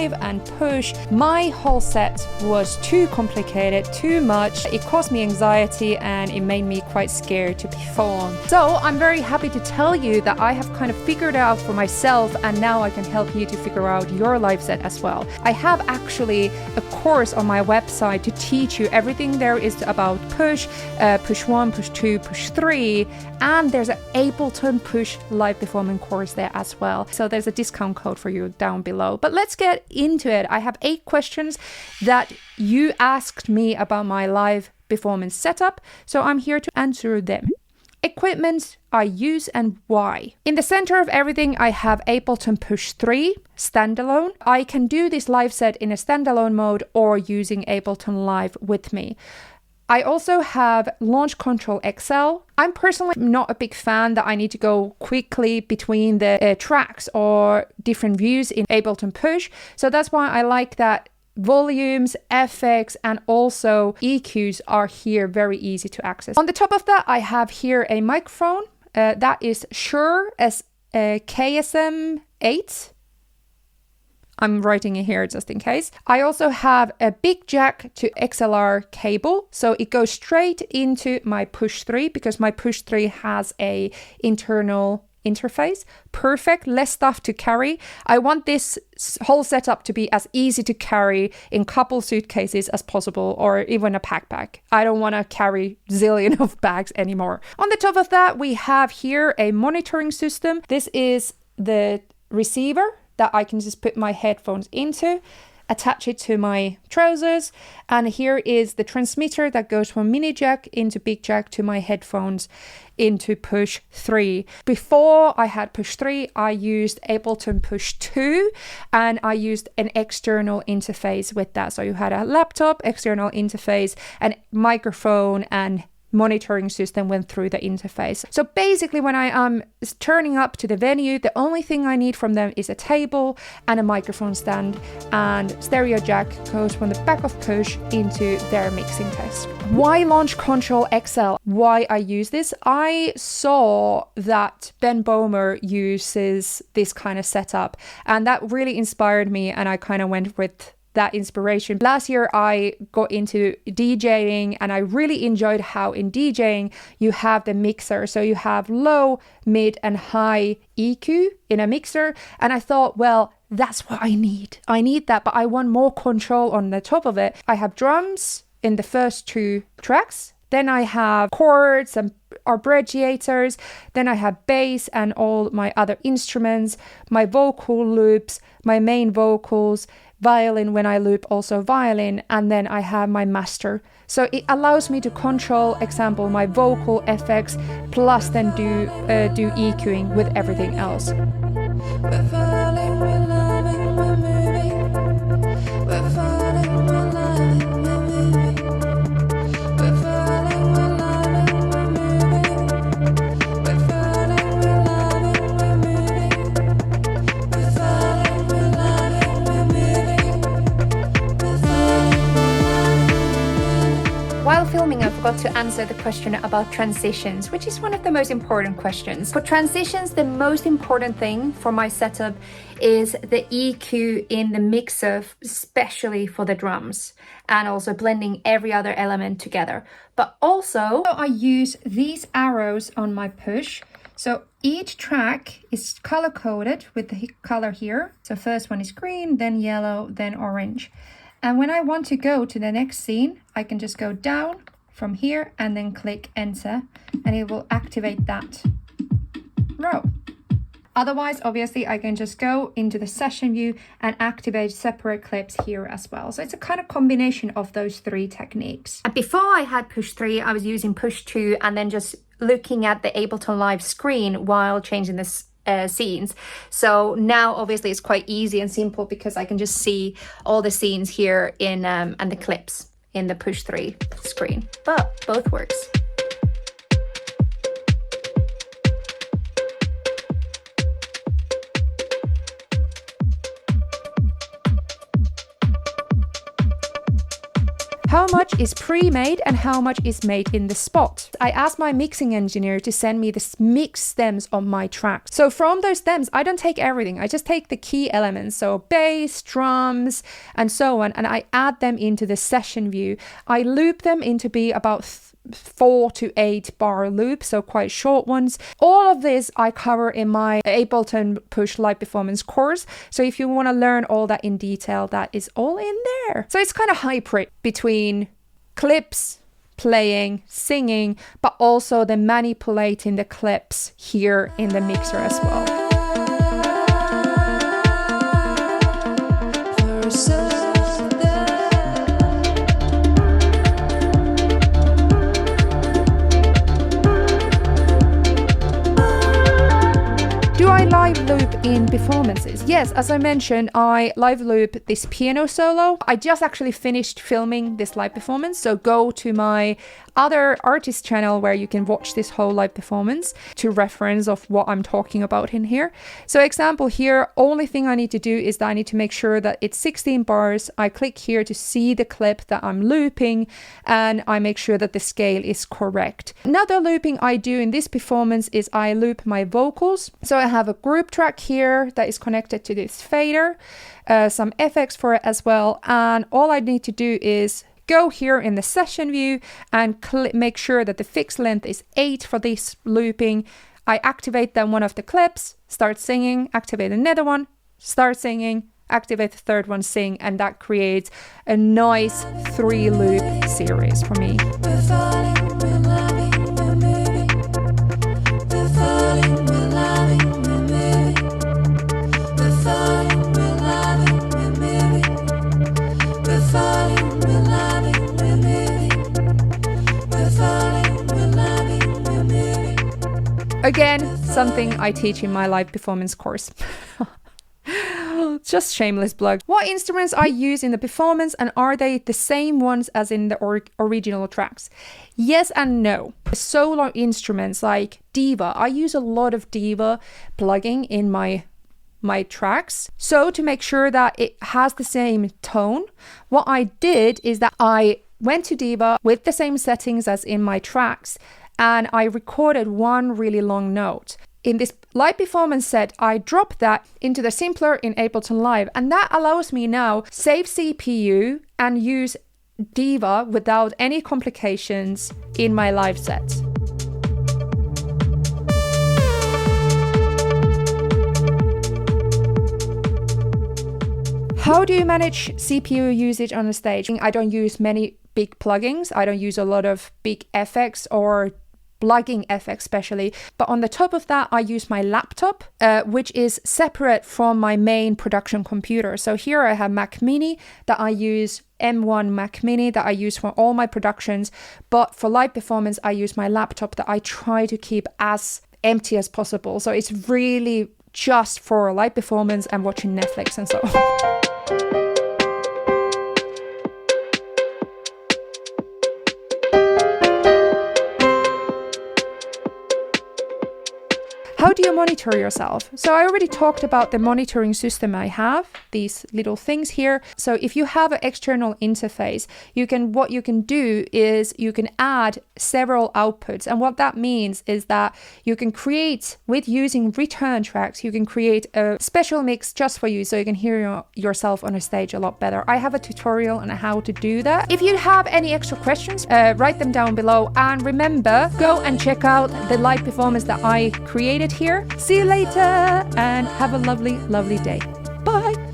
live and push. My whole set was too complicated, too much. It caused me anxiety and it made me quite scared to perform. So I'm very happy to tell you that I have kind of figured it out for myself, and now I can help you to figure out your live set as well. I have actually a course on my website to teach you everything there is about push, push 1, push 2, push 3, and there's an Ableton Push live performance course there as well. So there's a discount code for you down below. But let's get into it. I have 8 questions that you asked me about my live performance setup, so I'm here to answer them. Equipment I use and why. In the center of everything, I have Ableton Push 3 standalone. I can do this live set in a standalone mode or using Ableton Live with me. I also have Launch Control XL. I'm personally not a big fan that I need to go quickly between the tracks or different views in Ableton Push. So that's why I like that volumes, effects, and also EQs are here very easy to access. On the top of that, I have here a microphone. That is Shure KSM 8. I'm writing it here just in case. I also have a big jack to XLR cable. So it goes straight into my Push 3 because my Push 3 has a internal interface. Perfect, less stuff to carry. I want this whole setup to be as easy to carry in couple suitcases as possible, or even a backpack. I don't want to carry zillion of bags anymore. On the top of that, we have here a monitoring system. This is the receiver that I can just put my headphones into, attach it to my trousers, and here is the transmitter that goes from mini jack into big jack to my headphones into Push 3. Before I had Push 3, I used Ableton Push 2, and I used an external interface with that. So you had a laptop, external interface, and microphone and monitoring system went through the interface. So basically when I am turning up to the venue, the only thing I need from them is a table and a microphone stand, and stereo jack goes from the back of Push into their mixing desk. Why Launch Control XL? Why I use this? I saw that Ben Bomer uses this kind of setup, and that really inspired me, and I kind of went with that inspiration. Last year I got into DJing, and I really enjoyed how in DJing you have the mixer. So you have low, mid and high EQ in a mixer, and I thought, well, that's what I need. I need that, but I want more control on the top of it. I have drums in the first 2 tracks. Then I have chords and arpeggiators. Then I have bass and all my other instruments, my vocal loops, my main vocals, violin when I loop, also violin, and then I have my master. So it allows me to control, example, my vocal effects, plus then do EQing with everything else. We're falling, we're loving, we're moving. We're falling, we're loving, we're moving. We're falling, we're loving, we're moving. We're falling, we're loving, we're moving. We're falling, we're loving, we're moving. We're falling, we're loving. While filming, I forgot to answer the question about transitions, which is one of the most important questions. For transitions, the most important thing for my setup is the EQ in the mixer, especially for the drums, and also blending every other element together. But also I use these arrows on my Push. So each track is color coded with the color here. So first one is green, then yellow, then orange. And when I want to go to the next scene, I can just go down from here and then click enter, and it will activate that row. Otherwise, obviously, I can just go into the session view and activate separate clips here as well. So it's a kind of combination of those 3 techniques. And before I had Push 3, I was using Push 2 and then just looking at the Ableton Live screen while changing the scenes. So now obviously it's quite easy and simple because I can just see all the scenes here in and the clips in the Push 3 screen, but both works. How much is pre-made and how much is made in the spot? I asked my mixing engineer to send me the mix stems of my tracks. So from those stems, I don't take everything. I just take the key elements, so bass, drums, and so on, and I add them into the session view. I loop them into be about 4 to 8 bar loop, so quite short ones. All of this I cover in my Ableton Push live performance course. So if you want to learn all that in detail, that is all in there. So it's kind of hybrid between clips, playing, singing, but also the manipulating the clips here in the mixer as well. Live loop in performances. Yes, as I mentioned, I live loop this piano solo. I just actually finished filming this live performance, so go to my other artist channel where you can watch this whole live performance to reference of what I'm talking about in here. So example here, only thing I need to do is that I need to make sure that it's 16 bars. I click here to see the clip that I'm looping, and I make sure that the scale is correct. Another looping I do in this performance is I loop my vocals. So I have a group track here that is connected to this fader, some effects for it as well, and all I need to do is go here in the session view and make sure that the fixed length is 8 for this looping. I activate then one of the clips, start singing, activate another one, start singing, activate the third one, sing, and that creates a nice 3 loop series for me. Again, something I teach in my live performance course. Just shameless plug. What instruments I use in the performance, and are they the same ones as in the original tracks? Yes and no. Solo instruments like Diva, I use a lot of Diva plugin in my tracks. So to make sure that it has the same tone, what I did is that I went to Diva with the same settings as in my tracks, and I recorded one really long note. In this live performance set, I dropped that into the simpler in Ableton Live, and that allows me now save CPU and use Diva without any complications in my live set. How do you manage CPU usage on the stage? I don't use many big plugins. I don't use a lot of big effects or plugin effects especially, but on the top of that I use my laptop, which is separate from my main production computer. So here I have Mac Mini that I use, M1 Mac Mini that I use for all my productions, but for live performance I use my laptop that I try to keep as empty as possible. So it's really just for live performance and watching Netflix and so on. How do you monitor yourself? So I already talked about the monitoring system I have, these little things here. So if you have an external interface, what you can do is you can add several outputs. And what that means is that you can create, with using return tracks, you can create a special mix just for you so you can hear yourself on a stage a lot better. I have a tutorial on how to do that. If you have any extra questions, write them down below. And remember, go and check out the live performance that I created here. See you later and have a lovely, lovely day. Bye.